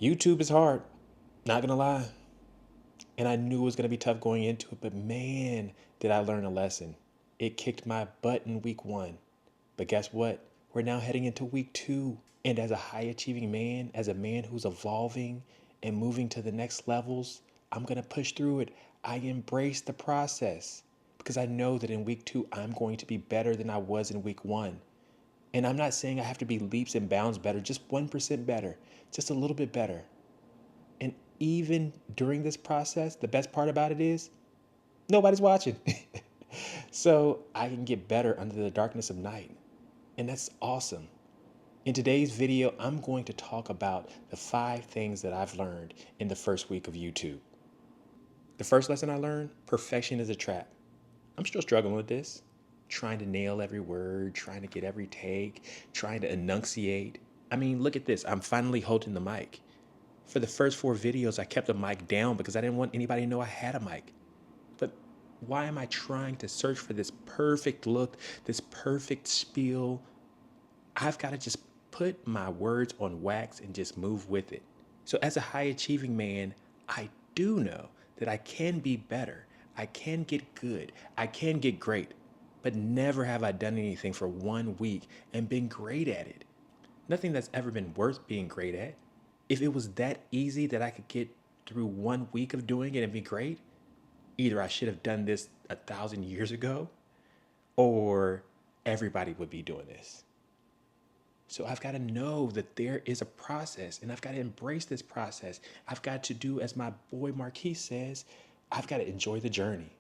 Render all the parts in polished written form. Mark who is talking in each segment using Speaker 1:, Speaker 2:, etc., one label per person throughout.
Speaker 1: YouTube is hard, not gonna lie. And I knew it was gonna be tough going into it, but man, did I learn a lesson. It kicked my butt in week 1. But guess what? We're now heading into week 2. And as a high achieving man, as a man who's evolving and moving to the next levels, I'm gonna push through it. I embrace the process because I know that in week 2, I'm going to be better than I was in week 1. And I'm not saying I have to be leaps and bounds better, just 1% better, just a little bit better. And even during this process, the best part about it is nobody's watching. So I can get better under the darkness of night. And that's awesome. In today's video, I'm going to talk about the 5 things that I've learned in the first week of YouTube. The first lesson I learned, perfection is a trap. I'm still struggling with this, trying to nail every word, trying to get every take, trying to enunciate. I mean, look at this. I'm finally holding the mic. For the first 4 videos, I kept the mic down because I didn't want anybody to know I had a mic. But why am I trying to search for this perfect look, this perfect spiel? I've got to just put my words on wax and just move with it. So as a high achieving man, I do know that I can be better. I can get good. I can get great. But never have I done anything for 1 week and been great at it. Nothing that's ever been worth being great at. If it was that easy that I could get through 1 week of doing it and be great, either I should have done this 1,000 years ago or everybody would be doing this. So I've got to know that there is a process and I've got to embrace this process. I've got to do, as my boy Marquis says, I've got to enjoy the journey.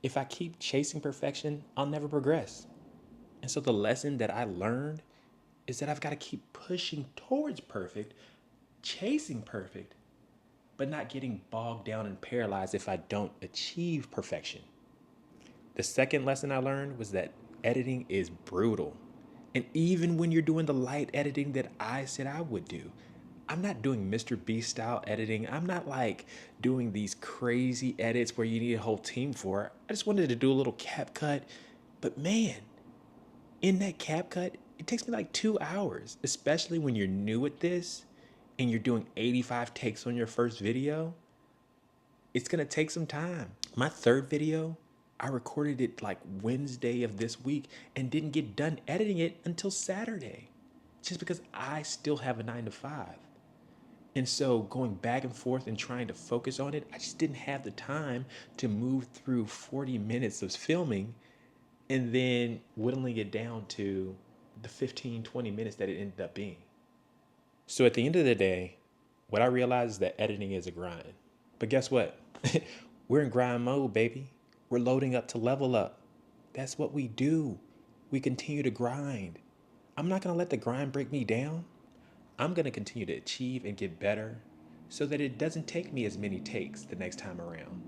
Speaker 1: If I keep chasing perfection, I'll never progress. And so the lesson that I learned is that I've got to keep pushing towards perfect, chasing perfect, but not getting bogged down and paralyzed if I don't achieve perfection. The second lesson I learned was that editing is brutal. And even when you're doing the light editing that I said I would do, I'm not doing Mr. Beast style editing. I'm not like doing these crazy edits where you need a whole team for. I just wanted to do a little cap cut. But man, in that cap cut, it takes me like 2 hours, especially when you're new at this and you're doing 85 takes on your first video. It's gonna take some time. My third video, I recorded it like Wednesday of this week and didn't get done editing it until Saturday, just because I still have a 9 to 5. And so going back and forth and trying to focus on it, I just didn't have the time to move through 40 minutes of filming and then whittling it down to the 15, 20 minutes that it ended up being. So at the end of the day, what I realized is that editing is a grind. But guess what? We're in grind mode, baby. We're loading up to level up. That's what we do. We continue to grind. I'm not going to let the grind break me down. I'm going to continue to achieve and get better so that it doesn't take me as many takes the next time around.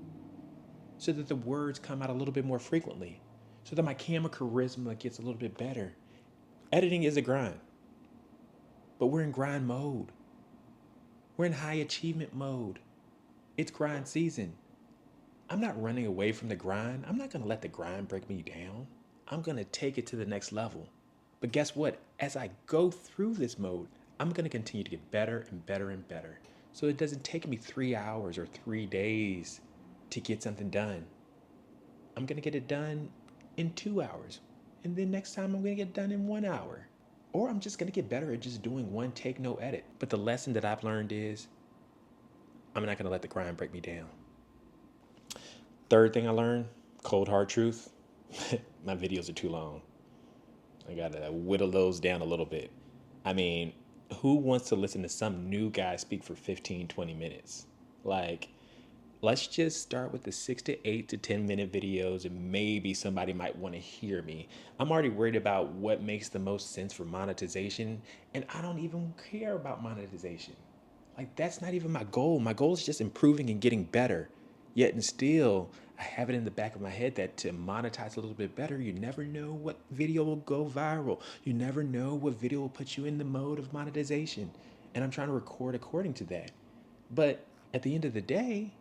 Speaker 1: So that the words come out a little bit more frequently. So that my camera charisma gets a little bit better. Editing is a grind. But we're in grind mode. We're in high achievement mode. It's grind season. I'm not running away from the grind. I'm not going to let the grind break me down. I'm going to take it to the next level. But guess what? As I go through this mode, I'm going to continue to get better and better and better. So it doesn't take me 3 hours or 3 days to get something done. I'm going to get it done in 2 hours. And then next time I'm going to get it done in 1 hour. Or I'm just going to get better at just doing one take, no edit. But the lesson that I've learned is I'm not going to let the grind break me down. Third thing I learned, cold hard truth, my videos are too long. I got to whittle those down a little bit. I mean, who wants to listen to some new guy speak for 15, 20 minutes? Like, let's just start with the 6 to 8 to 10 minute videos and maybe somebody might want to hear me. I'm already worried about what makes the most sense for monetization, and I don't even care about monetization. Like, that's not even my goal. My goal is just improving and getting better. Yet and still, I have it in the back of my head that to monetize a little bit better, you never know what video will go viral. You never know what video will put you in the mode of monetization. And I'm trying to record according to that. But at the end of the day,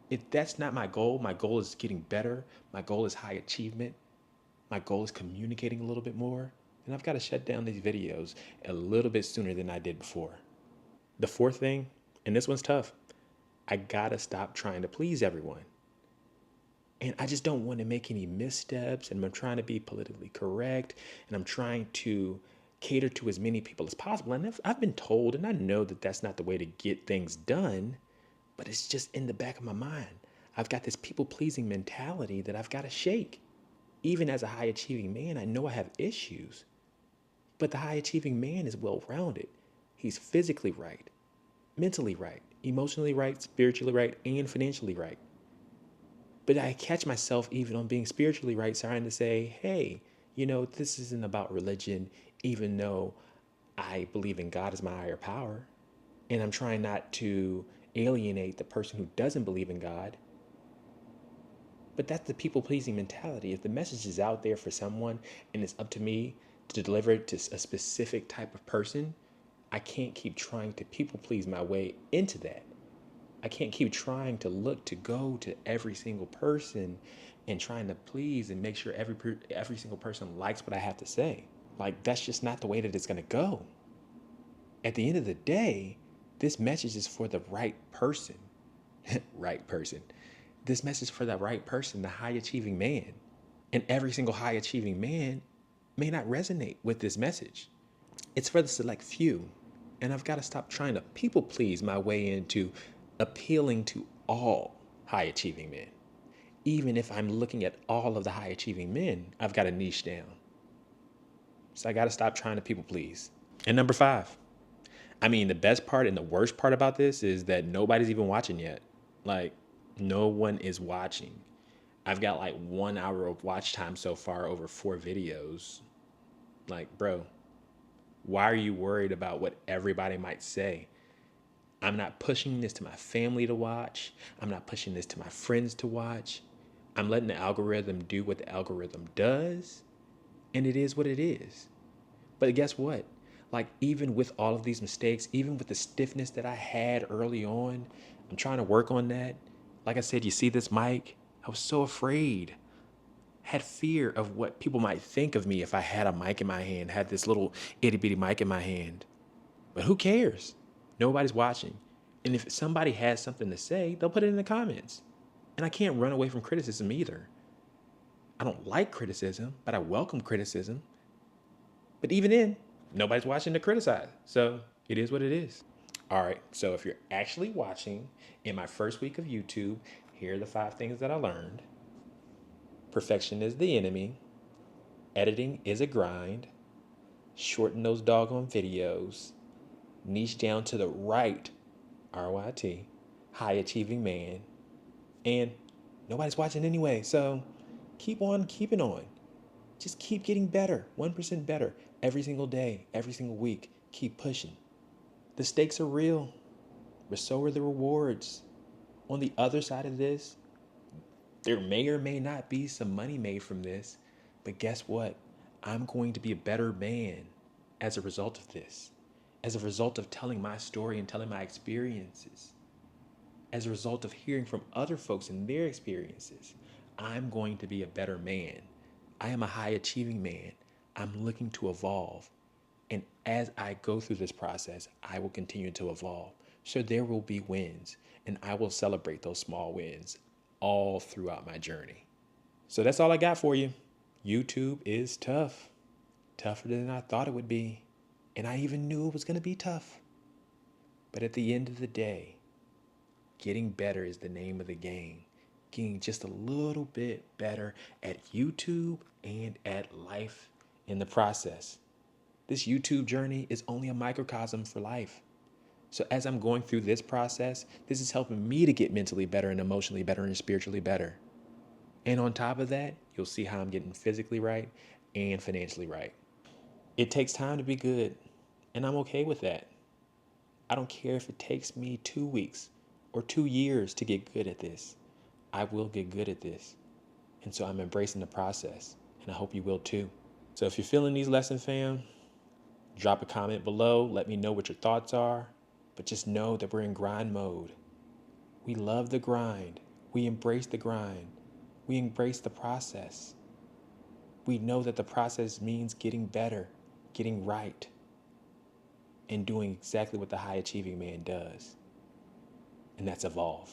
Speaker 1: if that's not my goal is getting better. My goal is high achievement. My goal is communicating a little bit more. And I've got to shut down these videos a little bit sooner than I did before. The fourth thing, And this one's tough. I gotta stop trying to please everyone. And I just don't want to make any missteps. And I'm trying to be politically correct. And I'm trying to cater to as many people as possible. And I've been told, and I know that that's not the way to get things done, but it's just in the back of my mind. I've got this people pleasing mentality that I've got to shake. Even as a high achieving man, I know I have issues, but the high achieving man is well rounded. He's physically right, mentally right, emotionally right, spiritually right, and financially right. But I catch myself even on being spiritually right, starting to say, hey, this isn't about religion, even though I believe in God as my higher power. And I'm trying not to alienate the person who doesn't believe in God. But that's the people pleasing mentality. If the message is out there for someone and it's up to me to deliver it to a specific type of person, I can't keep trying to people please my way into that. I can't keep trying to go to every single person and trying to please and make sure every single person likes what I have to say. Like, that's just not the way that it's going to go. At the end of the day, this message is for the right person. Right person. This message for the right person, the high achieving man. And every single high achieving man may not resonate with this message. It's for the select few. And I've got to stop trying to people please my way into appealing to all high achieving men. Even if I'm looking at all of the high achieving men, I've got to niche down. So I got to stop trying to people please. And number 5, the best part and the worst part about this is that nobody's even watching yet. Like, no one is watching. I've got like 1 hour of watch time so far over 4 videos. Like, bro, why are you worried about what everybody might say? I'm not pushing this to my family to watch. I'm not pushing this to my friends to watch. I'm letting the algorithm do what the algorithm does. And it is what it is. But guess what? Like, even with all of these mistakes, even with the stiffness that I had early on, I'm trying to work on that. Like I said, you see this mic? I was so afraid. Had fear of what people might think of me if I had a mic in my hand, had this little itty bitty mic in my hand. But who cares? Nobody's watching. And if somebody has something to say, they'll put it in the comments. And I can't run away from criticism either. I don't like criticism, but I welcome criticism. But even then, nobody's watching to criticize. So it is what it is. All right. So if you're actually watching in my first week of YouTube, here are the 5 things that I learned. Perfection is the enemy. Editing is a grind. Shorten those doggone videos. Niche down to the right, RYT, high achieving man. And nobody's watching anyway. So keep on keeping on. Just keep getting better, 1% better every single day, every single week. Keep pushing. The stakes are real, but so are the rewards. On the other side of this, there may or may not be some money made from this, but guess what? I'm going to be a better man as a result of this, as a result of telling my story and telling my experiences, as a result of hearing from other folks and their experiences. I'm going to be a better man. I am a high achieving man. I'm looking to evolve. And as I go through this process, I will continue to evolve. So there will be wins, and I will celebrate those small wins all throughout my journey. So that's all I got for you. YouTube is tough, tougher than I thought it would be. And I even knew it was going to be tough. But at the end of the day, getting better is the name of the game. Getting just a little bit better at YouTube and at life in the process. This YouTube journey is only a microcosm for life. So as I'm going through this process, this is helping me to get mentally better and emotionally better and spiritually better. And on top of that, you'll see how I'm getting physically right and financially right. It takes time to be good, and I'm okay with that. I don't care if it takes me 2 weeks or 2 years to get good at this. I will get good at this. And so I'm embracing the process, and I hope you will too. So if you're feeling these lessons, fam, drop a comment below. Let me know what your thoughts are. But just know that we're in grind mode. We love the grind. We embrace the grind. We embrace the process. We know that the process means getting better, getting right, and doing exactly what the high achieving man does. and that's evolve.